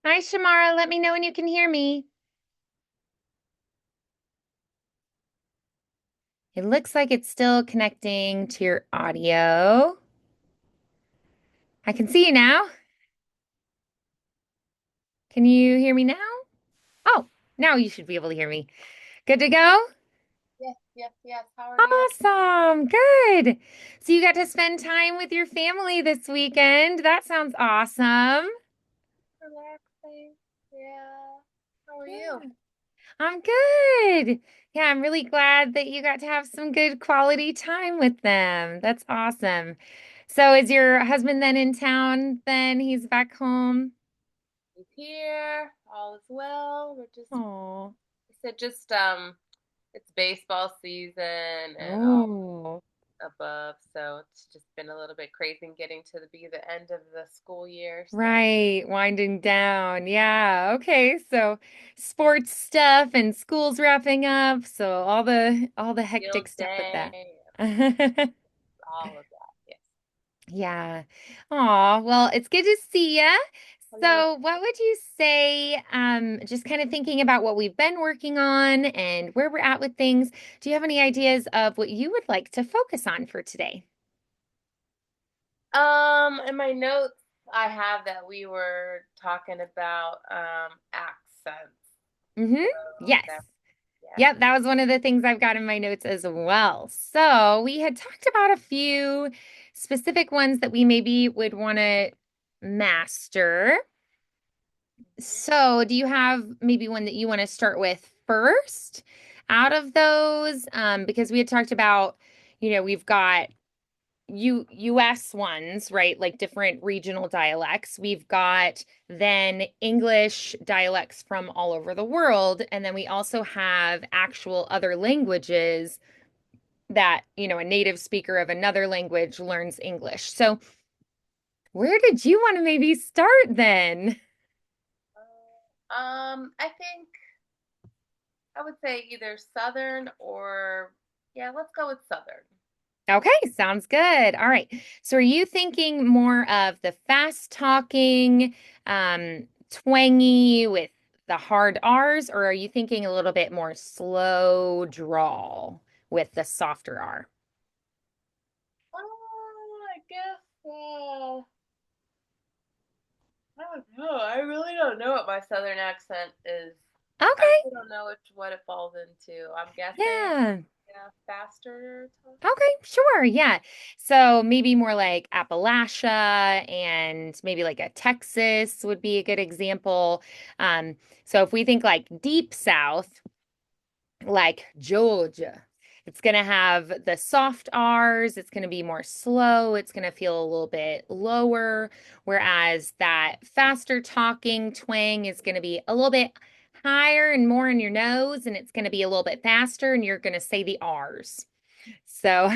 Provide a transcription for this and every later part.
Hi, Shamara. Let me know when you can hear me. It looks like it's still connecting to your audio. I can see you now. Can you hear me now? Oh, now you should be able to hear me. Good to go? Yes, yes, yes. How are you? Awesome. Good. So you got to spend time with your family this weekend. That sounds awesome. Relaxing. Yeah. How are you? Yeah. I'm good. Yeah, I'm really glad that you got to have some good quality time with them. That's awesome. So is your husband then in town then? He's back home? He's here. All is well. Oh. I said just it's baseball season and all Oh. above, so it's just been a little bit crazy and getting to be the end of the school year. So Right, winding down. Yeah. Okay. So sports stuff and school's wrapping up. So all the hectic field stuff with that. day, all of that. Yes. Yeah. Aw, well, it's good to see ya. Hello. So, what would you say, just kind of thinking about what we've been working on and where we're at with things, do you have any ideas of what you would like to focus on for today? In my notes, I have that we were talking about accents. Mm-hmm. So Yes. that, yeah. Yep, that was one of the things I've got in my notes as well. So, we had talked about a few specific ones that we maybe would want to master. So, do you have maybe one that you want to start with first out of those? Because we had talked about, we've got US ones, right? Like different regional dialects. We've got then English dialects from all over the world. And then we also have actual other languages that, a native speaker of another language learns English. So, where did you want to maybe start then? I think I would say either Southern or yeah, let's go with Southern. Okay, sounds good. All right. So are you thinking more of the fast talking, twangy with the hard R's, or are you thinking a little bit more slow drawl with the softer R? I guess I don't know. I really don't know what my Southern accent is. I Okay. really don't know what it falls into. I'm guessing, Yeah. yeah, faster talking. Okay, sure. Yeah. So maybe more like Appalachia and maybe like a Texas would be a good example. So if we think like deep South, like Georgia. It's going to have the soft R's. It's going to be more slow. It's going to feel a little bit lower. Whereas that faster talking twang is going to be a little bit higher and more in your nose. And it's going to be a little bit faster. And you're going to say the R's. So,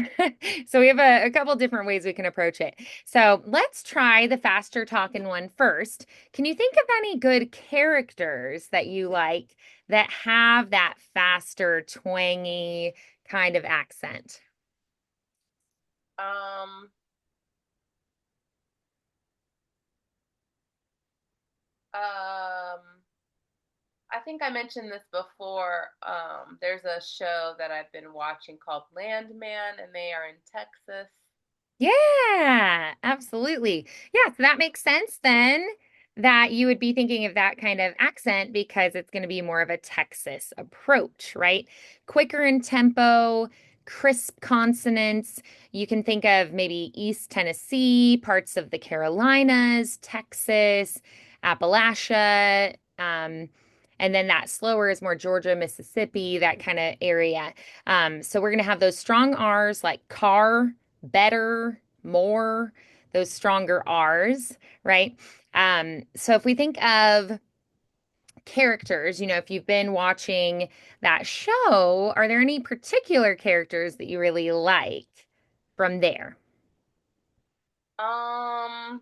so we have a couple different ways we can approach it. So let's try the faster talking one first. Can you think of any good characters that you like that have that faster, twangy kind of accent? Um, um, I think I mentioned this before. There's a show that I've been watching called Landman, and they are in Texas. Yeah, absolutely. Yeah, so that makes sense then that you would be thinking of that kind of accent because it's going to be more of a Texas approach, right? Quicker in tempo, crisp consonants. You can think of maybe East Tennessee, parts of the Carolinas, Texas, Appalachia, and then that slower is more Georgia, Mississippi, that kind of area. So we're going to have those strong R's like car, better, more, those stronger R's, right? So if we think of characters, if you've been watching that show, are there any particular characters that you really like from there? Um,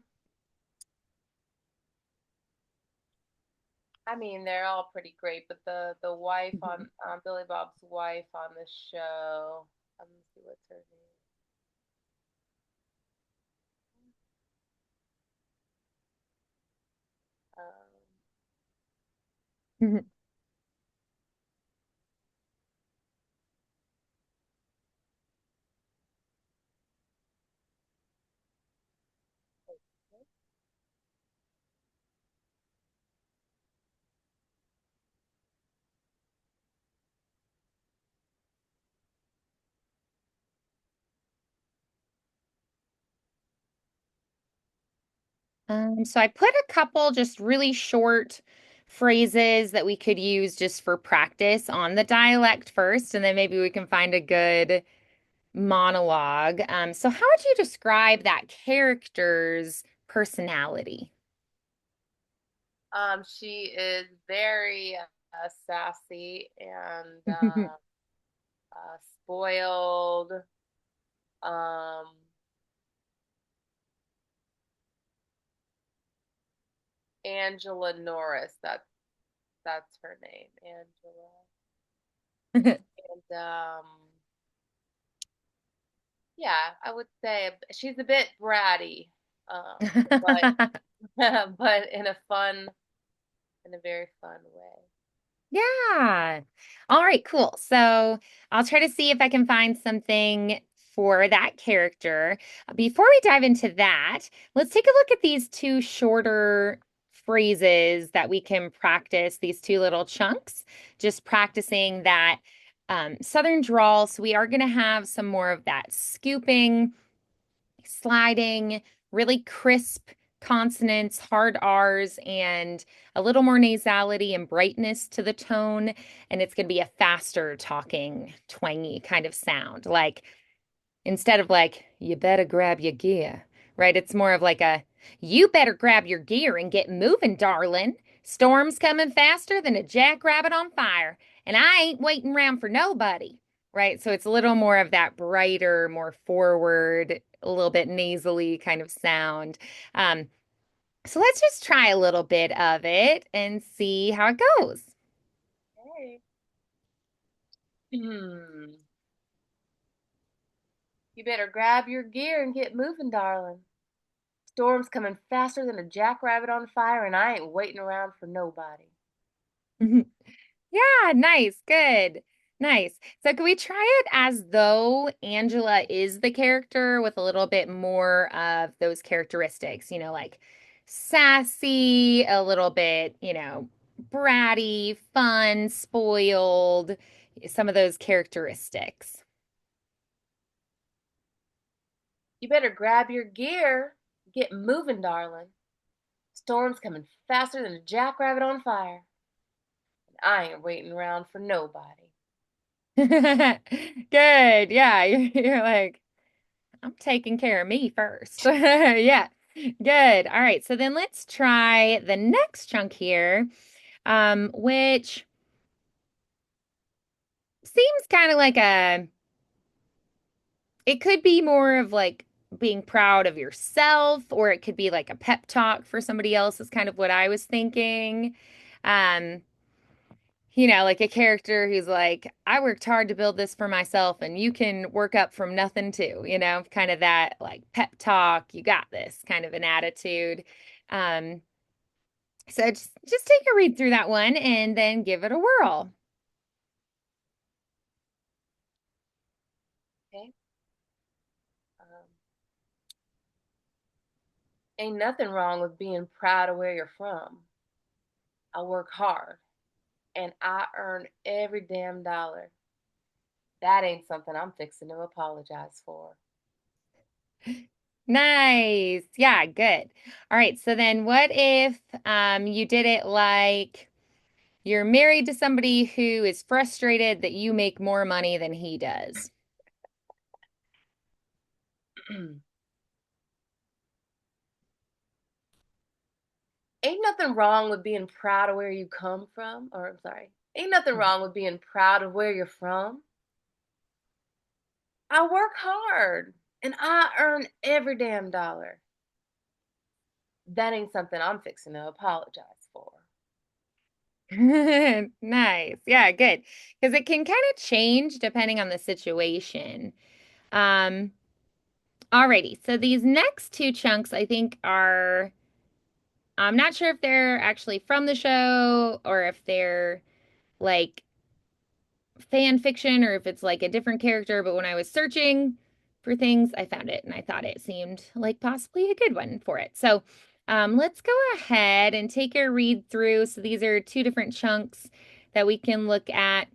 I mean, they're all pretty great, but the wife Mhm. on Billy Bob's wife on the show. Let me see what's her name. Mhm. So I put a couple just really short phrases that we could use just for practice on the dialect first, and then maybe we can find a good monologue. So how would you describe that character's personality? She is very sassy and spoiled. Um, Angela Norris. That's her name, Angela. And yeah, I would say she's a bit bratty, but but in a very fun way. Yeah. All right, cool. So I'll try to see if I can find something for that character. Before we dive into that, let's take a look at these two shorter phrases that we can practice, these two little chunks, just practicing that Southern drawl. So we are going to have some more of that scooping sliding, really crisp consonants, hard R's, and a little more nasality and brightness to the tone. And it's going to be a faster talking, twangy kind of sound. Like instead of like, you better grab your gear, right? It's more of like a, you better grab your gear and get moving, darling. Storm's coming faster than a jackrabbit on fire, and I ain't waiting around for nobody, right? So it's a little more of that brighter, more forward, a little bit nasally kind of sound. Um, so let's just try a little bit of it and see how it goes. Hey. Hmm. You better grab your gear and get moving, darling. Storm's coming faster than a jackrabbit on fire, and I ain't waiting around for nobody. Yeah, nice. Good. Nice. So can we try it as though Angela is the character with a little bit more of those characteristics, like sassy, a little bit, bratty, fun, spoiled, some of those characteristics. You better grab your gear, get moving, darling. Storm's coming faster than a jackrabbit on fire, and I ain't waiting around for nobody. Good. Yeah, you're like, I'm taking care of me first. Yeah. Good. All right. So then let's try the next chunk here, which seems kind of like it could be more of like being proud of yourself, or it could be like a pep talk for somebody else, is kind of what I was thinking. Um, like a character who's like, I worked hard to build this for myself and you can work up from nothing too, kind of that like pep talk, you got this kind of an attitude. Um, so just take a read through that one and then give it a whirl. Okay? Um, ain't nothing wrong with being proud of where you're from. I work hard, and I earn every damn dollar. That ain't something I'm fixing to apologize for. Nice. Yeah, good. All right, so then what if you did it like you're married to somebody who is frustrated that you make more money than he does? Ain't nothing wrong with being proud of where you come from. Or, I'm sorry, ain't nothing wrong with being proud of where you're from. I work hard and I earn every damn dollar. That ain't something I'm fixing to apologize for. Nice. Yeah, good. Because it can kind of change depending on the situation. Um, Alrighty. So these next two chunks I think are I'm not sure if they're actually from the show or if they're like fan fiction or if it's like a different character, but when I was searching for things, I found it and I thought it seemed like possibly a good one for it. So let's go ahead and take a read through. So these are two different chunks that we can look at.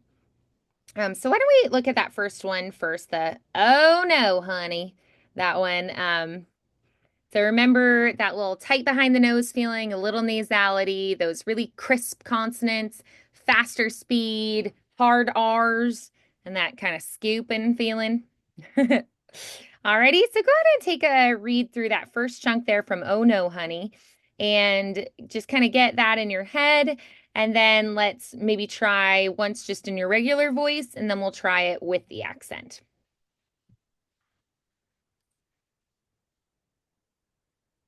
So why don't we look at that first one first? The oh no, honey, that one. So remember that little tight behind the nose feeling, a little nasality, those really crisp consonants, faster speed, hard R's, and that kind of scooping feeling. Alrighty, so go ahead and take a read through that first chunk there from Oh No, Honey, and just kind of get that in your head. And then let's maybe try once just in your regular voice, and then we'll try it with the accent.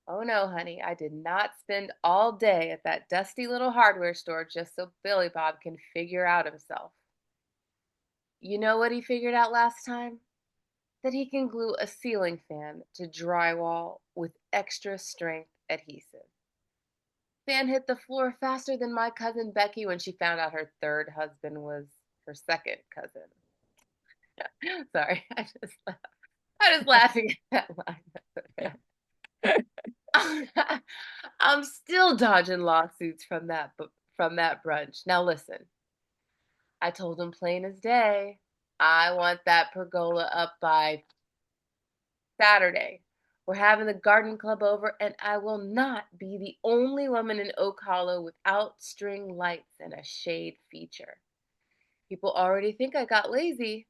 Oh no, honey, I did not spend all day at that dusty little hardware store just so Billy Bob can figure out himself. You know what he figured out last time? That he can glue a ceiling fan to drywall with extra strength adhesive. Fan hit the floor faster than my cousin Becky when she found out her third husband was her second cousin. Sorry, I was laughing at that line. I'm still dodging lawsuits from that brunch. Now listen, I told him plain as day, I want that pergola up by Saturday. We're having the garden club over, and I will not be the only woman in Oak Hollow without string lights and a shade feature. People already think I got lazy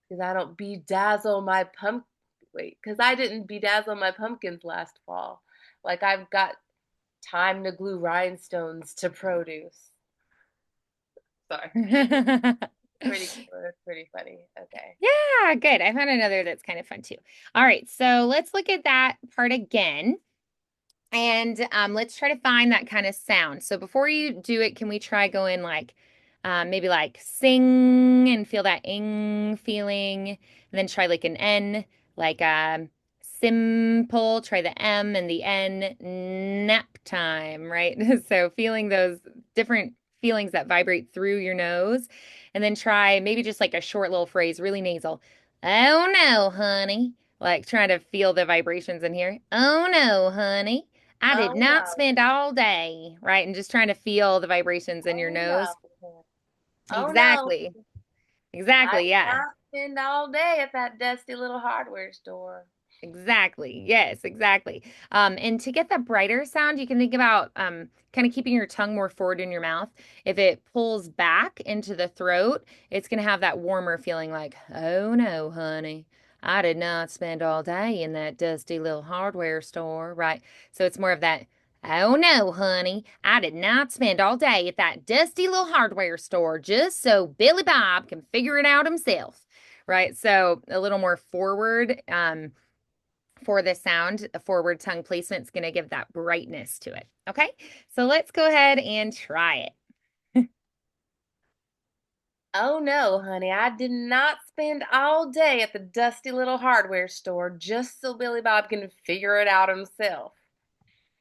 because I don't bedazzle my pump. Wait, because I didn't bedazzle my pumpkins last fall. Like I've got time to glue rhinestones to produce. Sorry, pretty funny. Okay. Yeah, good. I found another that's kind of fun too. All right, so let's look at that part again. And let's try to find that kind of sound. So before you do it, can we try going like maybe like sing and feel that ing feeling, and then try like an N, like simple, try the M and the N, nap time, right? So feeling those different feelings that vibrate through your nose, and then try maybe just like a short little phrase, really nasal. Oh no, honey. Like trying to feel the vibrations in here. Oh no, honey. I did Oh not no. spend all day, right? And just trying to feel the vibrations in your Oh nose. no. Oh no. Exactly. I Exactly. did Yeah. not spend all day at that dusty little hardware store. Exactly. Yes, exactly. And to get that brighter sound, you can think about kind of keeping your tongue more forward in your mouth. If it pulls back into the throat, it's going to have that warmer feeling like, oh no, honey, I did not spend all day in that dusty little hardware store, right? So it's more of that, oh no, honey, I did not spend all day at that dusty little hardware store just so Billy Bob can figure it out himself, right? So a little more forward. For the sound, a forward tongue placement is going to give that brightness to it. Okay, so let's go ahead and try it. Oh no, honey, I did not spend all day at the dusty little hardware store just so Billy Bob can figure it out himself.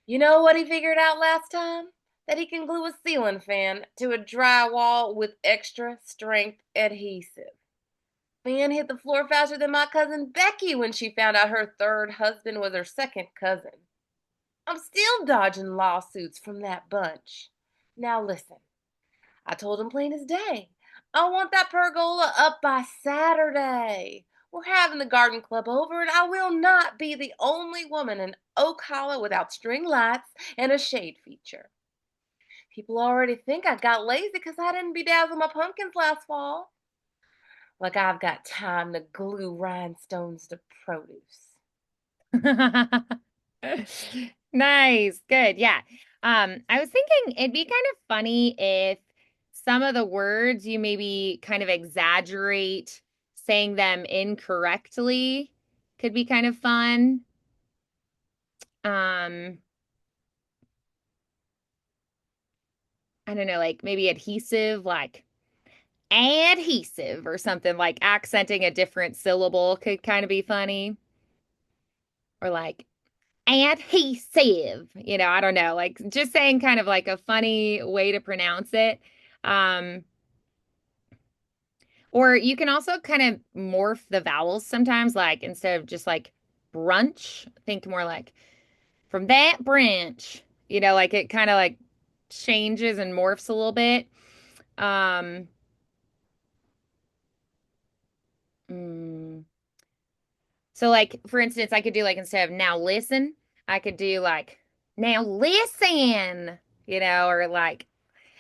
You know what he figured out last time? That he can glue a ceiling fan to a drywall with extra strength adhesive. Fan hit the floor faster than my cousin Becky when she found out her third husband was her second cousin. I'm still dodging lawsuits from that bunch. Now listen, I told him plain as day. I want that pergola up by Saturday. We're having the garden club over, and I will not be the only woman in Oak Hollow without string lights and a shade feature. People already think I got lazy because I didn't bedazzle my pumpkins last fall. Like I've got time to glue rhinestones to produce. Nice, good, yeah. I was thinking it'd be kind of funny if some of the words you maybe kind of exaggerate saying them incorrectly could be kind of fun. Um, I don't know, like maybe adhesive, like adhesive or something like accenting a different syllable could kind of be funny. Or like adhesive. I don't know, like just saying kind of like a funny way to pronounce it. Um, or you can also kind of morph the vowels sometimes, like instead of just like brunch, think more like from that branch. Like it kind of like changes and morphs a little bit. Um, mm, so like for instance, I could do like instead of now listen, I could do like now listen, or like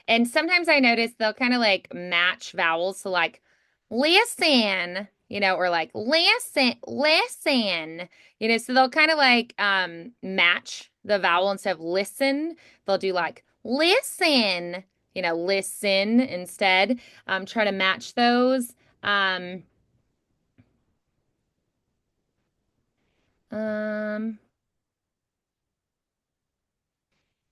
and sometimes I notice they'll kind of like match vowels. So like listen, or like listen, so they'll kind of like match the vowel instead of listen. They'll do like listen, listen instead. Try to match those. Um, um,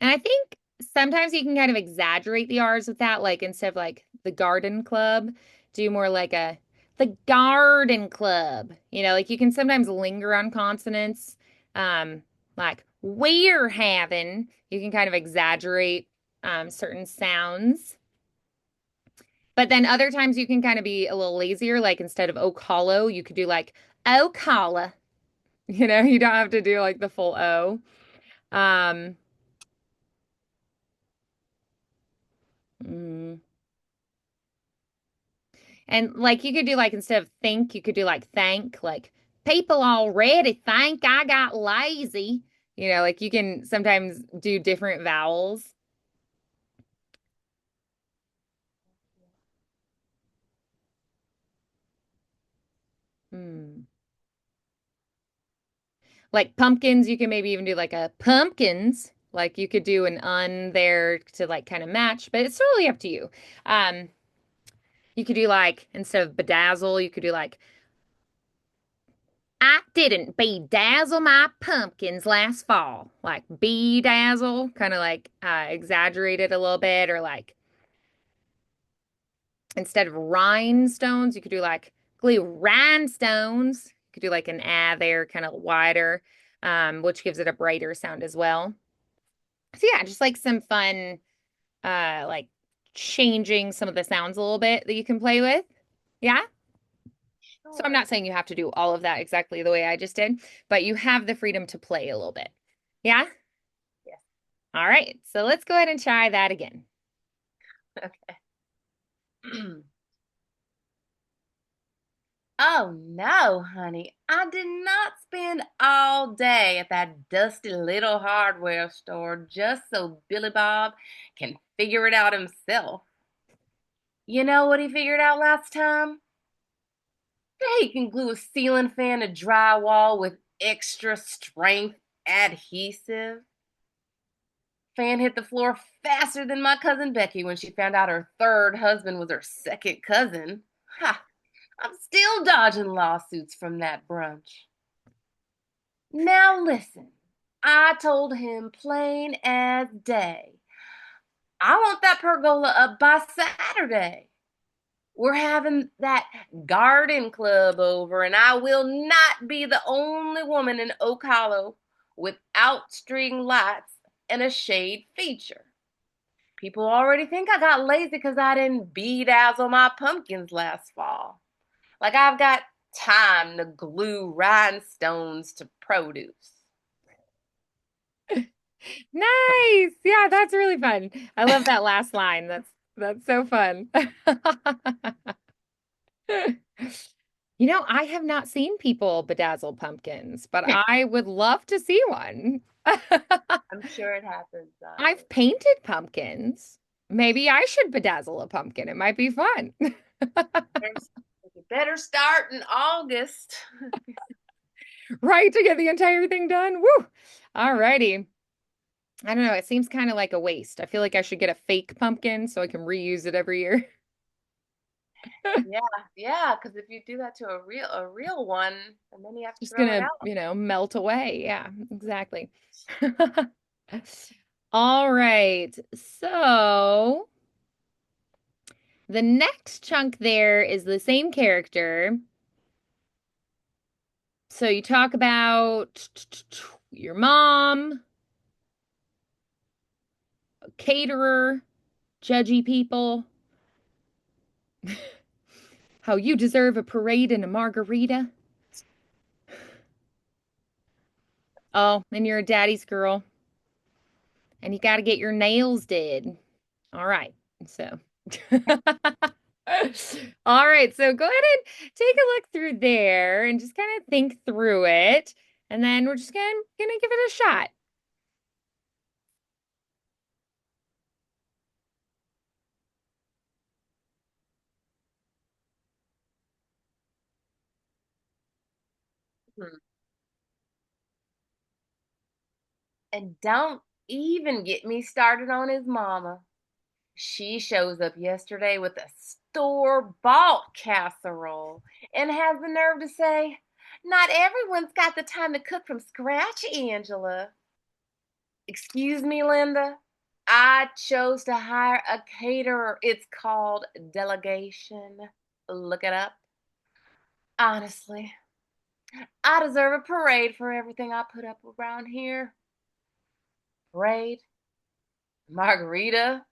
And I think sometimes you can kind of exaggerate the R's with that, like instead of like the garden club, do more like the garden club. Like you can sometimes linger on consonants. Um, like we're having, you can kind of exaggerate certain sounds. But then other times you can kind of be a little lazier, like instead of oak hollow, you could do like oak hollow. You don't have to do like the full O. Um, mm. And like you could do like instead of think, you could do like thank, like people already think I got lazy. Like you can sometimes do different vowels. Hmm. Like pumpkins, you can maybe even do like a pumpkins. Like you could do an un there to like kind of match, but it's totally up to you. Um, you could do like instead of bedazzle, you could do like I didn't bedazzle my pumpkins last fall. Like bedazzle, kind of like exaggerate it a little bit, or like instead of rhinestones, you could do like glue rhinestones. You could do like an ah there, kind of wider, which gives it a brighter sound as well. So yeah, just like some fun, like changing some of the sounds a little bit that you can play with. Yeah. So I'm not Sure. saying you have to do all of that exactly the way I just did, but you have the freedom to play a little bit. Yeah. Yes. All right. So let's go ahead and try that again. Okay. Oh no, honey. I did not spend all day at that dusty little hardware store just so Billy Bob can figure it out himself. You know what he figured out last time? That he can glue a ceiling fan to drywall with extra strength adhesive. Fan hit the floor faster than my cousin Becky when she found out her third husband was her second cousin. Ha! I'm still dodging lawsuits from that brunch. Now listen, I told him plain as day. I want that pergola up by Saturday. We're having that garden club over, and I will not be the only woman in Oak Hollow without string lights and a shade feature. People already think I got lazy because I didn't bedazzle my pumpkins last fall. Like I've got time to glue rhinestones to produce. Nice. Yeah, that's really fun. I love that last line. That's so fun. I have not seen people bedazzle pumpkins, but I would love to see one. I'm sure it happens. I've painted pumpkins. Maybe I should bedazzle a pumpkin. It might be fun. You better start in August. Right, to get the entire thing done. Woo. All righty. I don't know. It seems kind of like a waste. I feel like I should get a fake pumpkin so I can reuse it every year. Yeah, yeah, because if you do that to a real one, and then you have to Just throw it gonna, out. melt away. Yeah, exactly. All right. So the next chunk there is the same character. So you talk about your mom, a caterer, judgy people, how you deserve a parade and a margarita. Oh, and you're a daddy's girl, and you got to get your nails did. All right. So, all right. So go ahead and take a look through there and just kind of think through it. And then we're just gonna give it a shot. Hmm. And don't even get me started on his mama. She shows up yesterday with a store-bought casserole and has the nerve to say, "Not everyone's got the time to cook from scratch, Angela." Excuse me, Linda. I chose to hire a caterer. It's called delegation. Look it up. Honestly, I deserve a parade for everything I put up around here. Parade, margarita,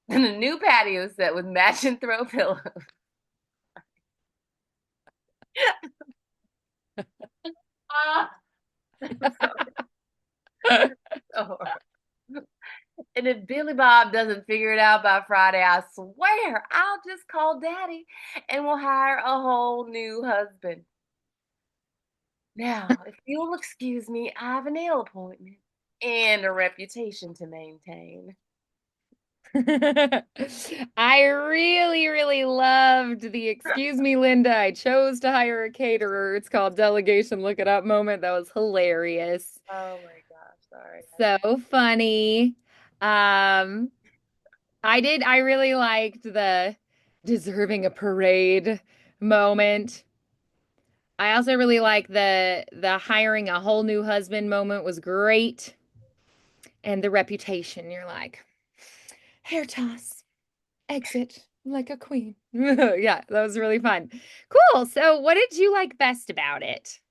and a new patio set with matching throw pillows. Ah, I'm so and if Billy Bob doesn't figure it out by Friday, I swear I'll just call Daddy and we'll hire a whole new husband. Now, if you'll excuse me, I have a nail appointment and a reputation to maintain. I really, really loved the excuse me, Linda. I chose to hire a caterer. It's called delegation. Look it up moment. That was hilarious. Oh my gosh, sorry. So funny. Um, I really liked the deserving a parade moment. I also really like the hiring a whole new husband moment was great. And the reputation, you're like, hair toss, exit like a queen. Yeah, that was really fun. Cool. So, what did you like best about it?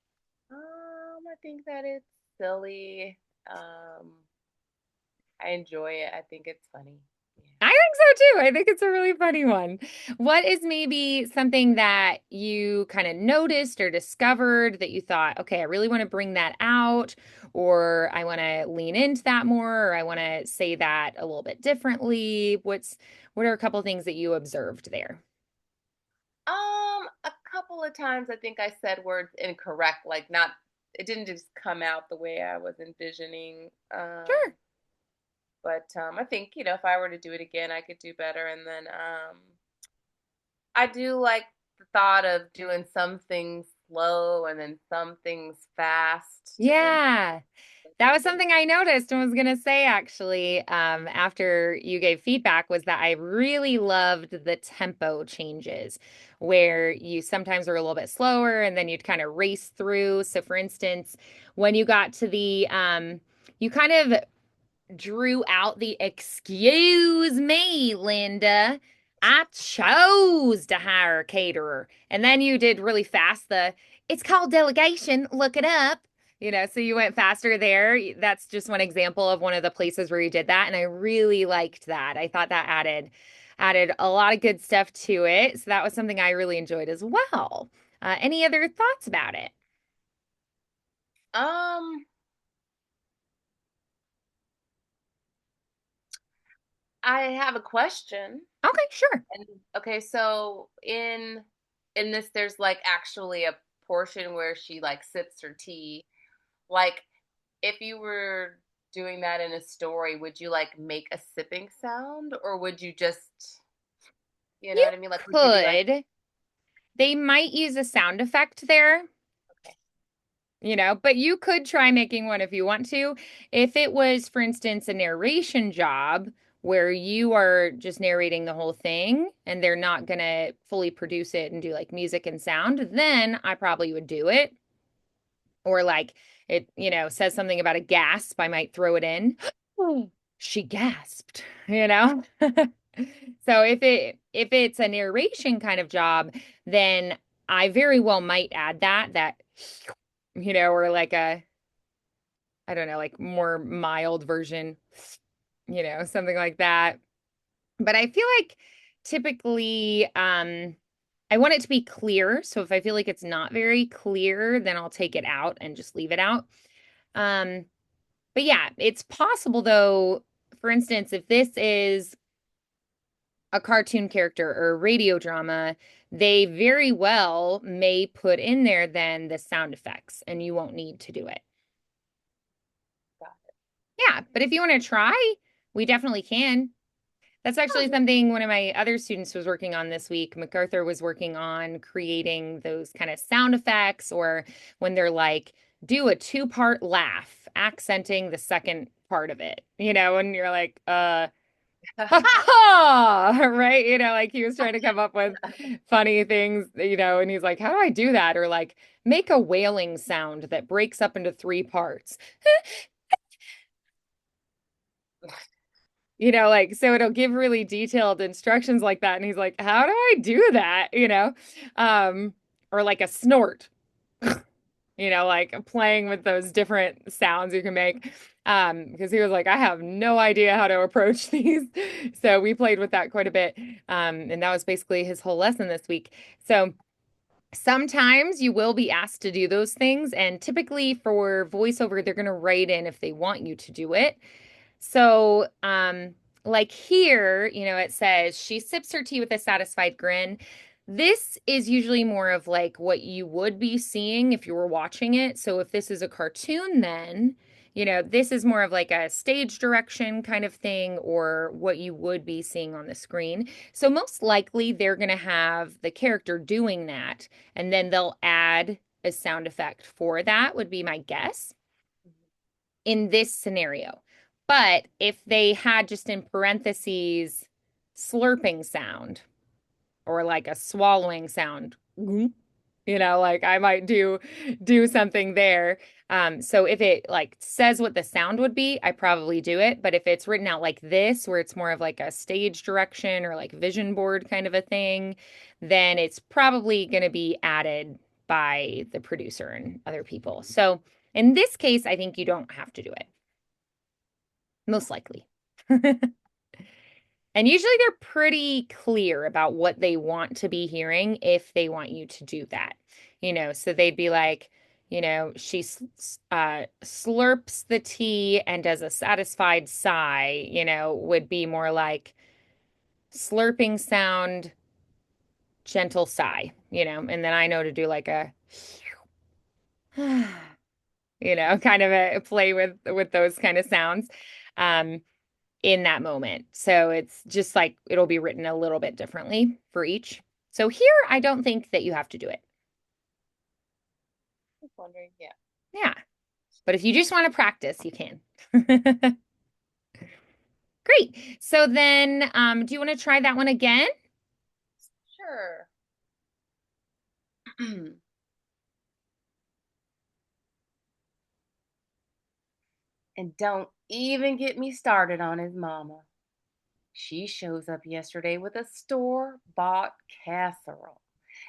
I think that it's silly. Um, I enjoy it. I think it's funny. Yeah. I think so too. I think it's a really funny one. What is maybe something that you kind of noticed or discovered that you thought, okay, I really want to bring that out, or I want to lean into that more, or I want to say that a little bit differently? What are a couple things that you observed there? A couple of times I think I said words incorrect, like not it didn't just come out the way I was envisioning. Sure. But I think, if I were to do it again, I could do better. And then I do like the thought of doing some things slow and then some things fast and Yeah. That was something I noticed and was going to say actually, after you gave feedback, was that I really loved the tempo changes where you sometimes are a little bit slower and then you'd kind of race through. So, for instance, when you got to you kind of drew out the excuse me, Linda. I chose to hire a caterer. And then you did really fast it's called delegation. Look it up. So you went faster there. That's just one example of one of the places where you did that. And I really liked that. I thought that added a lot of good stuff to it. So that was something I really enjoyed as well. Any other thoughts about it? um I have a question. Okay, sure. And okay, so in this there's like actually a portion where she like sips her tea. Like if you were doing that in a story, would you like make a sipping sound or would you just, you know You what I mean? Like would you be like, could. They might use a sound effect there, okay. but you could try making one if you want to. If it was, for instance, a narration job where you are just narrating the whole thing and they're not going to fully produce it and do like music and sound, then I probably would do it. Or like it, says something about a gasp, I might throw it in. She gasped, you know? So if it's a narration kind of job, then I very well might add that or like a I don't know, like more mild version, something like that. But I feel like typically I want it to be clear. So if I feel like it's not very clear, then I'll take it out and just leave it out. Um, but yeah, it's possible though, for instance, if this is a cartoon character or a radio drama, they very well may put in there then the sound effects and you won't need to do it. Got Yeah, but if you want to try, we definitely can. That's actually it. something one of my other students was working on this week. MacArthur was working on creating those kind of sound effects, or when they're like, do a two-part laugh, accenting the second part of it, and you're like, ha ha, right? Like he was trying to come up with funny things, and he's like, how do I do that? Or like, make a wailing sound that breaks up into three parts. Like so it'll give really detailed instructions like that. And he's like, how do I do that? Um, or like a snort, like playing with those different sounds you can make. Because he was like, I have no idea how to approach these. So we played with that quite a bit. And that was basically his whole lesson this week. So sometimes you will be asked to do those things. And typically for voiceover, they're going to write in if they want you to do it. So, like here, it says she sips her tea with a satisfied grin. This is usually more of like what you would be seeing if you were watching it. So if this is a cartoon, then, this is more of like a stage direction kind of thing or what you would be seeing on the screen. So most likely they're going to have the character doing that, and then they'll add a sound effect for that, would be my guess in this scenario. But if they had just in parentheses slurping sound or like a swallowing sound, like I might do something there. So if it like says what the sound would be, I probably do it. But if it's written out like this, where it's more of like a stage direction or like vision board kind of a thing, then it's probably going to be added by the producer and other people. So in this case, I think you don't have to do it, most likely. And usually they're pretty clear about what they want to be hearing if they want you to do that. So they'd be like, she slurps the tea and does a satisfied sigh, would be more like slurping sound, gentle sigh, and then I know to do like a, kind of a play with those kind of sounds. In that moment. So it's just like it'll be written a little bit differently for each. So here, I don't think that you have to do it. Just wondering, yeah. Yeah. But if you just want to practice, you can. Great. So then, do you want to try that one again? Sure. And don't even get me started on his mama. She shows up yesterday with a store-bought casserole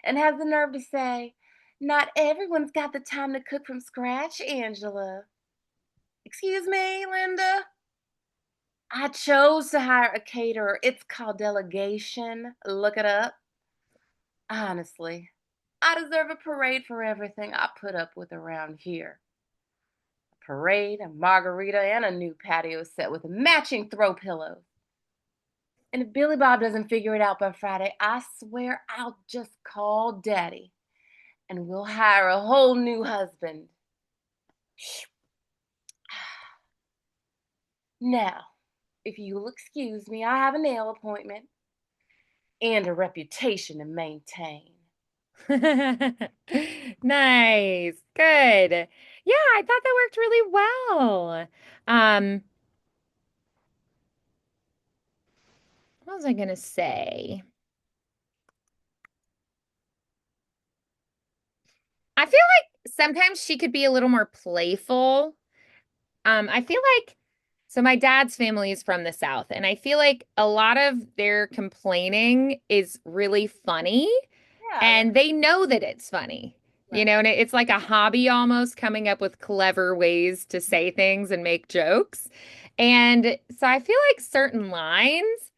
and has the nerve to say, not everyone's got the time to cook from scratch, Angela. Excuse me, Linda? I chose to hire a caterer. It's called delegation. Look it up. Honestly, I deserve a parade for everything I put up with around here. A parade, a margarita, and a new patio set with matching throw pillows. And if Billy Bob doesn't figure it out by Friday, I swear I'll just call Daddy and we'll hire a whole new husband. Now, if you'll excuse me, I have a nail appointment and a reputation to maintain. Nice. Good. Yeah, I thought that worked really well. Um, what was I gonna say? I feel like sometimes she could be a little more playful. I feel like so my dad's family is from the South, and I feel like a lot of their complaining is really funny, Yeah, and they know that it's funny. And Right. it's like a hobby almost coming up with clever ways to say things and make jokes. And so I feel like certain lines,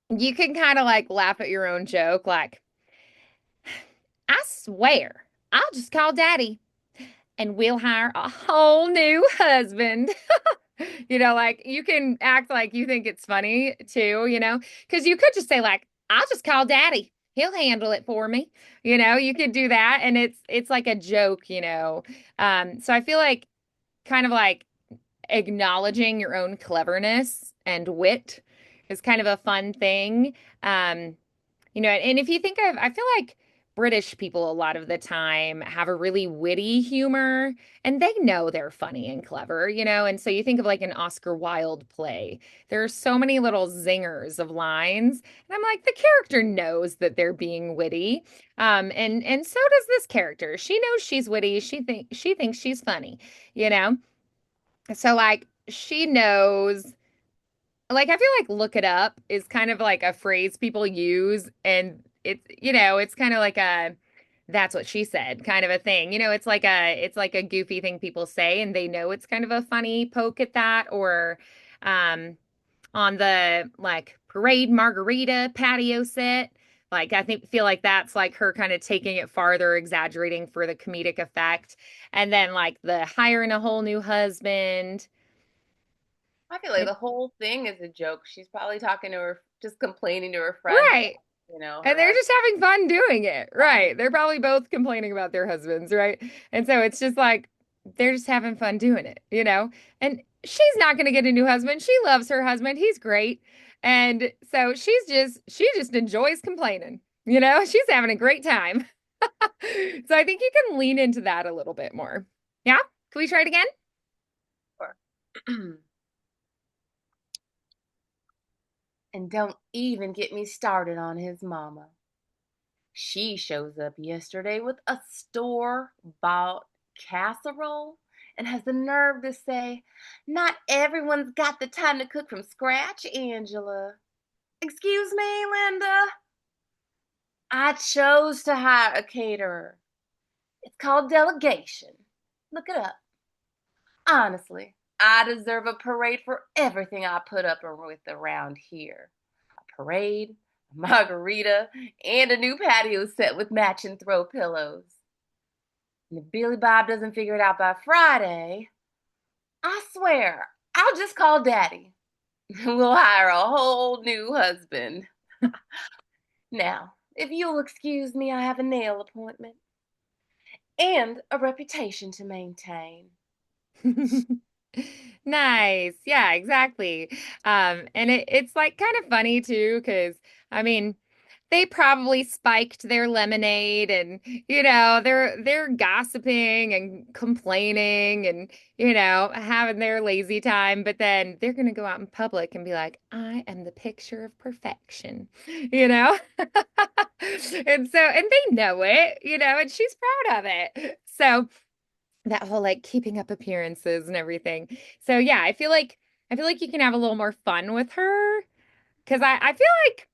you can kind of like laugh at your own joke, like, I swear, I'll just call daddy and we'll hire a whole new husband. Like you can act like you think it's funny too, because you could just say like, I'll just call daddy. He'll handle it for me. You could do that and it's like a joke. So I feel like kind of like acknowledging your own cleverness and wit is kind of a fun thing. Um, and if you think of, I feel like British people a lot of the time have a really witty humor and they know they're funny and clever. And so you think of like an Oscar Wilde play. There are so many little zingers of lines. And I'm like, the character knows that they're being witty. And so does this character. She knows she's witty. She thinks she's funny, you know? So like she knows like I feel like look it up is kind of like a phrase people use and it's kind of like a that's what she said kind of a thing. It's like a goofy thing people say and they know it's kind of a funny poke at that or um on the like parade margarita patio set. Like I think feel like that's like her kind of taking it farther, exaggerating for the comedic effect. And then like the hiring a whole new husband. I feel like the whole thing is a joke. She's probably talking to her, just complaining to her friend that, Right. And her they're husband. just having fun doing it. Right. They're probably both complaining about their husbands, right? And so it's just like they're just having fun doing it. And she's not going to get a new husband. She loves her husband. He's great. And so she just enjoys complaining. She's having a great time. So I think you can lean into that a little bit more. Yeah? Can we try it again? And don't even get me started on his mama. She shows up yesterday with a store-bought casserole and has the nerve to say, not everyone's got the time to cook from scratch, Angela. Excuse me, Linda. I chose to hire a caterer. It's called delegation. Look it up. Honestly, I deserve a parade for everything I put up with around here. A parade, a margarita, and a new patio set with matching throw pillows. And if Billy Bob doesn't figure it out by Friday, I swear I'll just call Daddy. We'll hire a whole new husband. Now, if you'll excuse me, I have a nail appointment and a reputation to maintain. Nice. Yeah, exactly. And it's like kind of funny too, because I mean, they probably spiked their lemonade and they're gossiping and complaining and having their lazy time, but then they're gonna go out in public and be like, I am the picture of perfection, you know? And they know it, and she's proud of it. So that whole like keeping up appearances and everything. So yeah, I feel like you can have a little more fun with her because I feel like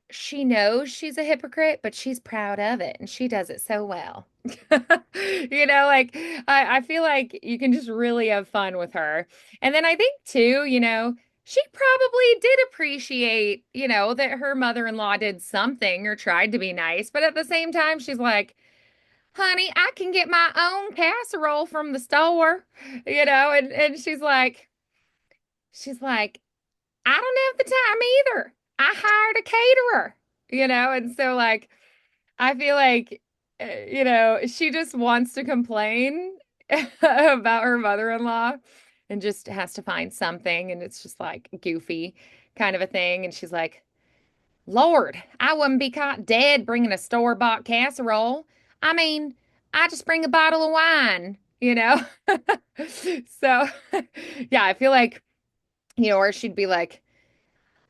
she knows she's a hypocrite, but she's proud of it and she does it so well. Like I feel like you can just really have fun with her. And then I think too, she probably did appreciate, that her mother-in-law did something or tried to be nice, but at the same time, she's like, honey, I can get my own casserole from the store, and she's like, I don't have the time either. I hired a caterer, and so like I feel like she just wants to complain about her mother-in-law and just has to find something and it's just like goofy kind of a thing and she's like, Lord, I wouldn't be caught dead bringing a store-bought casserole. I mean, I just bring a bottle of wine. So, yeah, I feel like, or she'd be like,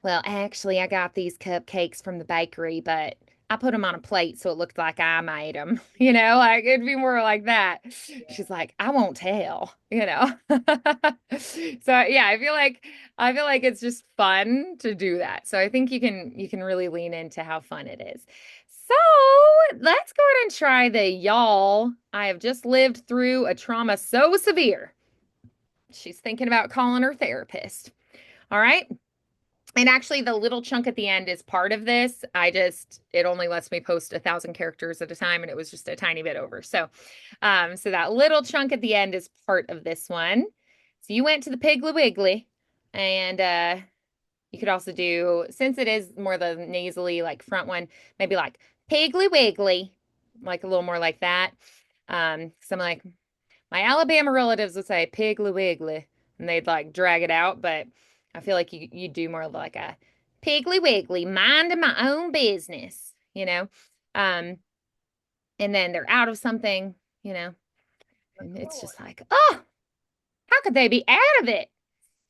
well, actually, I got these cupcakes from the bakery, but I put them on a plate so it looked like I made them. Like it'd be more like that. She's like, I won't tell. So yeah, I feel like it's just fun to do that. So I think you can really lean into how fun it is. So let's go ahead and try the y'all. I have just lived through a trauma so severe. She's thinking about calling her therapist. All right. And actually, the little chunk at the end is part of this. It only lets me post 1,000 characters at a time, and it was just a tiny bit over. So that little chunk at the end is part of this one. So you went to the Piggly Wiggly, and you could also do, since it is more the nasally, like front one, maybe like Piggly Wiggly, like a little more like that. So I'm like, my Alabama relatives would say Piggly Wiggly, and they'd like drag it out, but I feel like you do more like a Piggly Wiggly, minding my own business, you know? Um, and then they're out of something, you know, and it's McCoy. just like, oh, how could they be out of it?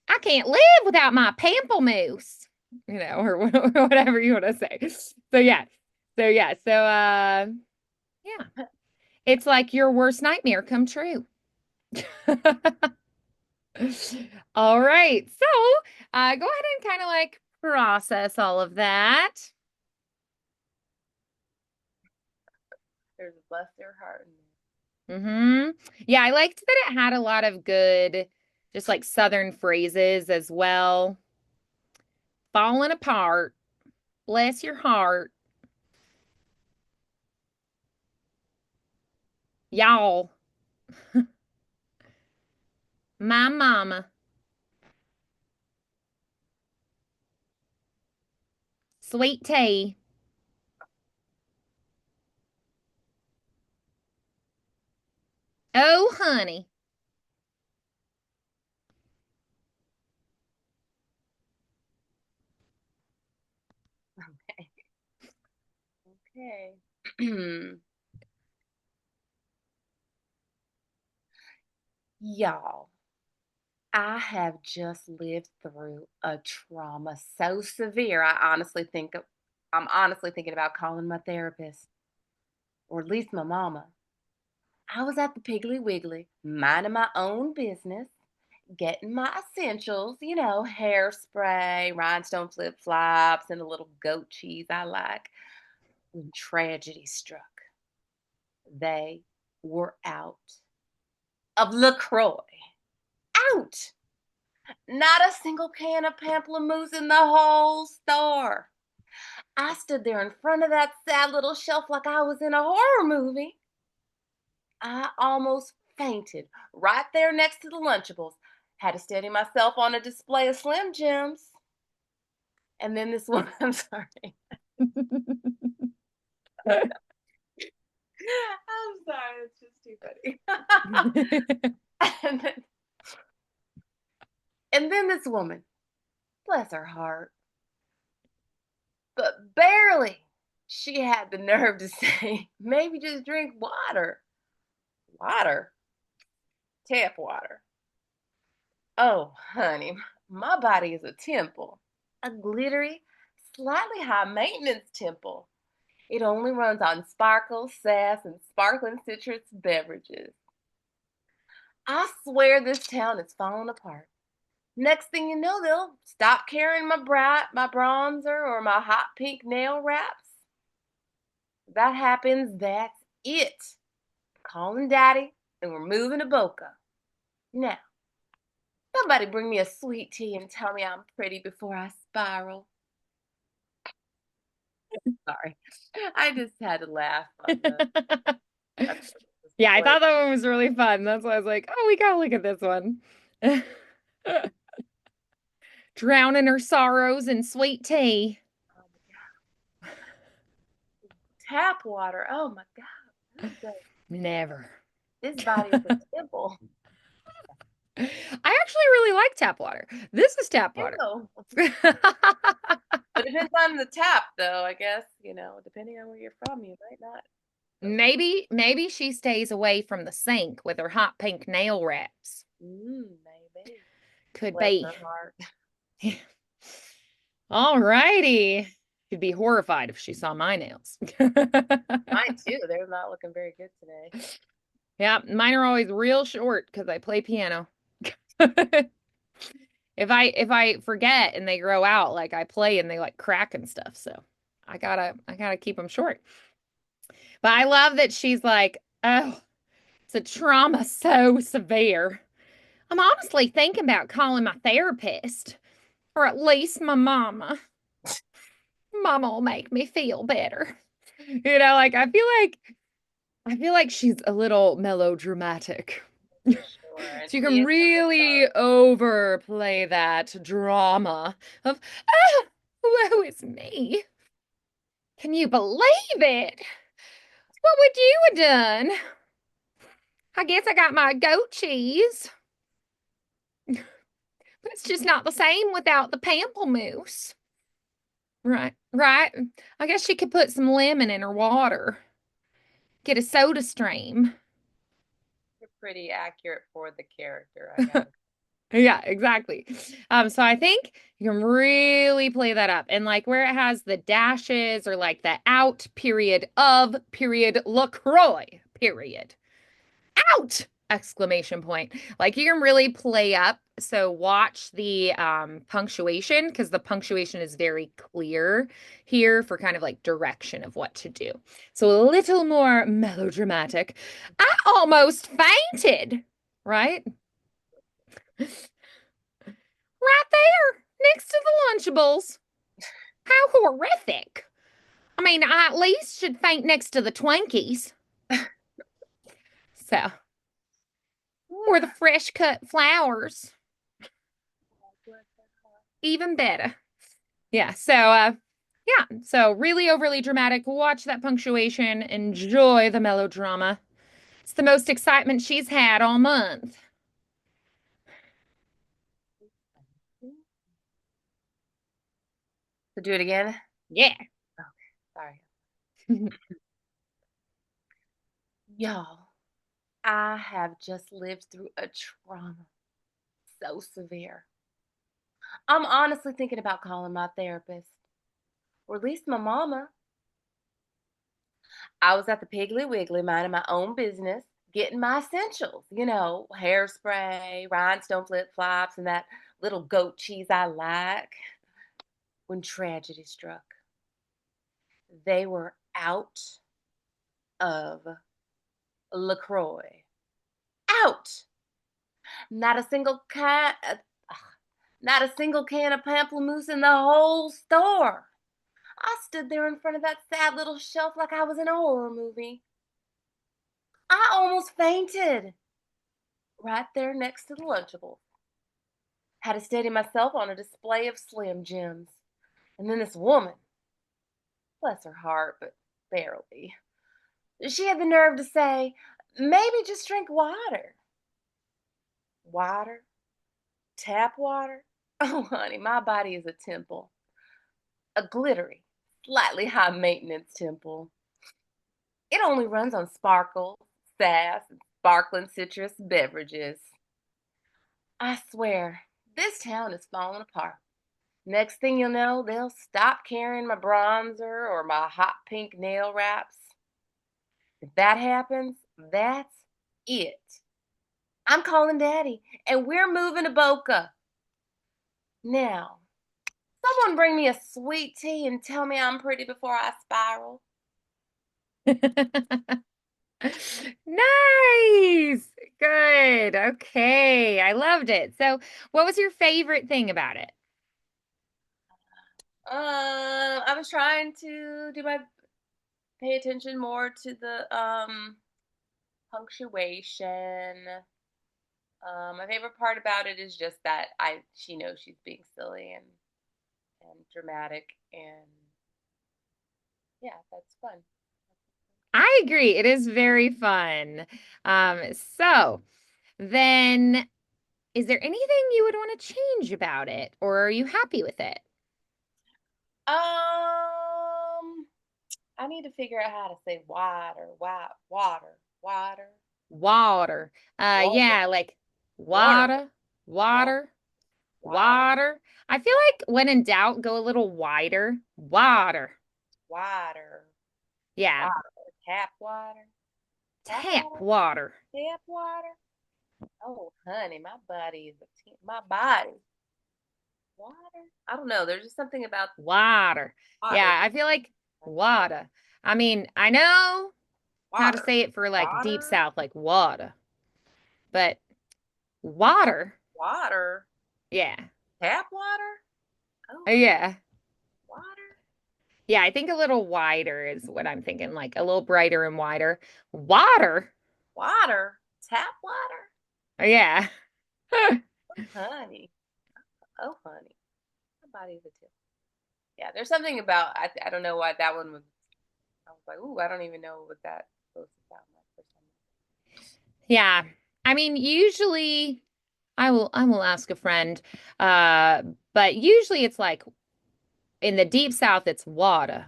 I can't live without my pamplemousse, or whatever you want to say. So yeah. Yeah. It's like your worst nightmare come true. All right. So, go ahead and kind of like process all of that. There's a bless their heart in Yeah, I liked that it had a lot of good, just like Southern phrases as well. Falling apart, bless your heart, y'all, my mama, sweet tea, oh honey. there. Okay. Y'all, I have just lived through a trauma so severe. I'm honestly thinking about calling my therapist, or at least my mama. I was at the Piggly Wiggly, minding my own business, getting my essentials, hairspray, rhinestone flip flops, and a little goat cheese I like, when tragedy struck. They were out of LaCroix. Out! Not a single can of pamplemousse in the whole store. I stood there in front of that sad little shelf like I was in a horror movie. I almost fainted right there next to the Lunchables. Had to steady myself on a display of Slim Jims. And then this one, I'm sorry. I'm sorry, it's just too funny. and, then, and then this woman, bless her heart, but barely she had the nerve to say, maybe just drink water. Water? Tap water. Oh, honey, my body is a temple. A glittery, slightly high maintenance temple. It only runs on sparkle, sass, and sparkling citrus beverages. I swear this town is falling apart. Next thing you know, they'll stop carrying my bronzer or my hot pink nail wraps. If that happens, that's it. Calling daddy, and we're moving to Boca. Now, somebody bring me a sweet tea and tell me I'm pretty before I spiral. Sorry. I just had to laugh on the Yeah, I display. thought that one was really fun. That's why I was like, oh, we gotta look at this one. Drowning her sorrows in sweet tea. Oh my God. Tap water. Oh my God. Never. This body is a temple. I actually really like tap water. This is tap water. Ew. But it depends on the tap, though, I guess. Depending on where you're from, you might not. Maybe she stays away from the sink with her hot pink nail wraps. Maybe. Could Bless be. her heart. All righty. She'd be horrified if she saw my nails. Mine too. They're not looking very good today. Yeah, mine are always real short because I play piano. If I forget and they grow out, like I play and they like crack and stuff, so I gotta keep them short. But I love that she's like, oh, it's a trauma so severe. I'm honestly thinking about calling my therapist, or at least my mama. Mama will make me feel better. Like I feel like she's a little melodramatic. For sure. And So you she can is kind of really dark. overplay that drama of, woe is me. Can you believe it? What would you have done? I guess I got my goat cheese, but it's just not the same without the pamplemousse. Right, right. I guess she could put some lemon in her water, get a soda stream. You're pretty accurate for the character, I gotta. Yeah, exactly. So I think you can really play that up. And like where it has the dashes or like the out period of period LaCroix period. Out! Exclamation point. Like you can really play up. So watch the punctuation because the punctuation is very clear here for kind of like direction of what to do. So a little more melodramatic. I almost fainted, right? Right there, next to the Lunchables. How horrific. I mean, I at least should faint next to the Twinkies. So, or the fresh cut flowers. Even better. Yeah. So really overly dramatic. Watch that punctuation. Enjoy the melodrama. It's the most excitement she's had all month. To do it again? Yeah. Okay, sorry. Y'all, I have just lived through a trauma so severe. I'm honestly thinking about calling my therapist, or at least my mama. I was at the Piggly Wiggly minding my own business, getting my essentials, hairspray, rhinestone flip flops, and that little goat cheese I like, when tragedy struck. They were out of LaCroix. Out! Not a single can, not a single can of pamplemousse in the whole store. I stood there in front of that sad little shelf like I was in a horror movie. I almost fainted right there next to the Lunchable. Had to steady myself on a display of Slim Jims. And then this woman, bless her heart, but barely, she had the nerve to say, maybe just drink water. Water? Tap water? Oh, honey, my body is a temple. A glittery, slightly high maintenance temple. It only runs on sparkle, sass, and sparkling citrus beverages. I swear, this town is falling apart. Next thing you'll know, they'll stop carrying my bronzer or my hot pink nail wraps. If that happens, that's it. I'm calling Daddy, and we're moving to Boca. Now, someone bring me a sweet tea and tell me I'm pretty before I spiral. Nice. Good. Okay. I loved it. So, what was your favorite thing about it? I was trying to do my pay attention more to the punctuation. My favorite part about it is just that I she knows she's being silly and dramatic, and yeah, that's fun. I agree. It is very fun. So then is there anything you would want to change about it, or are you happy with it? I need to figure out how to say water, water, water, Water. water, Yeah, like water, water, water, water, water, water. I feel water, like when in doubt, go a little wider. Water. water, Yeah, water, tap water, tap tap water, water. tap water. Oh, honey, my body is my body. Water? I don't know. There's just something about Water. water. Yeah, I feel like water. I mean, I know. how to Water. say it for like deep Water. south, like water. But water, Water. yeah. Tap water. Oh, Yeah. water. Yeah, I think a little wider is what I'm thinking, like a little brighter and wider. Water. Water. Tap water. Yeah. Honey. Oh, honey. My body's a tip. Yeah, there's something about I don't know why that one was. I was like, ooh, I don't even know what that's supposed to sound like for some Yeah. I mean, usually I will ask a friend. Uh, but usually it's like in the deep south it's water.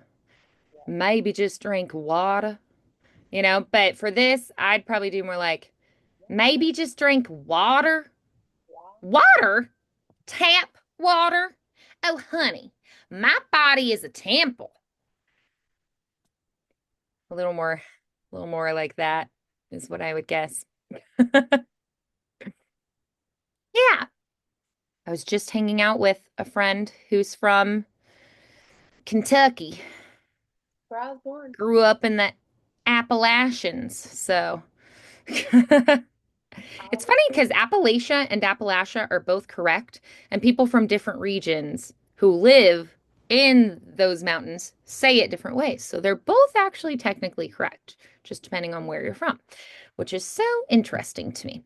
reason. Maybe just drink water, but for this I'd probably do more like Yeah. Water. maybe just drink water. Water. Water? Tap water? Oh, honey, my body is a temple. A little more like that is what I would guess. Yeah. I was just hanging out with a friend who's from Kentucky. Where I was born. Grew up in the Appalachians. So I it's was funny born. because Appalachia and Appalachia are both correct, and people from different regions who live in those mountains say it different ways. So they're both actually technically correct, just depending on where you're from, which is so interesting to me.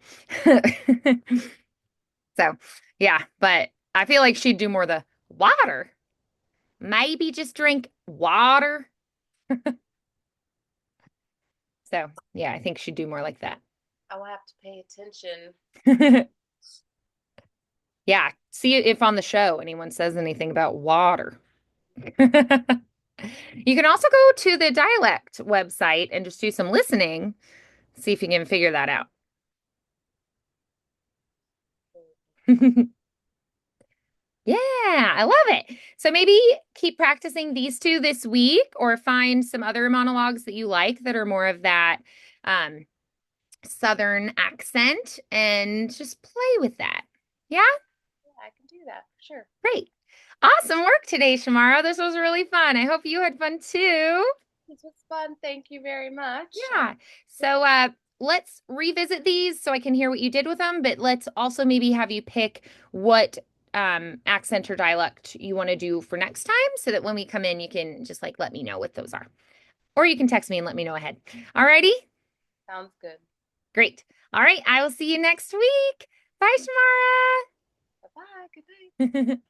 So, yeah, but I feel like she'd do more the water. Maybe just drink water. So, yeah, I think she'd do more like that. I will have to pay attention. Yeah, see if on the show anyone says anything about water. You can also go to the dialect website and just do some listening, see if you can figure that out. Yeah, I love it. So maybe keep practicing these two this week or find some other monologues that you like that are more of that um, Southern accent and just play with that. Yeah, Yeah, I can do that for sure. great. Awesome work today, Shammara. This was really fun. I hope you had fun too. This was fun. Thank you very much. Yeah. So let's revisit these so I can hear what you did with them, but let's also maybe have you pick what accent or dialect you want to do for next time so that when we come in, you can just like let me know what those are. Or you can text me and let me know ahead. Alrighty? Sounds good. Great. All right. I will see you next week. Bye, Bye bye. Good night. Shamara.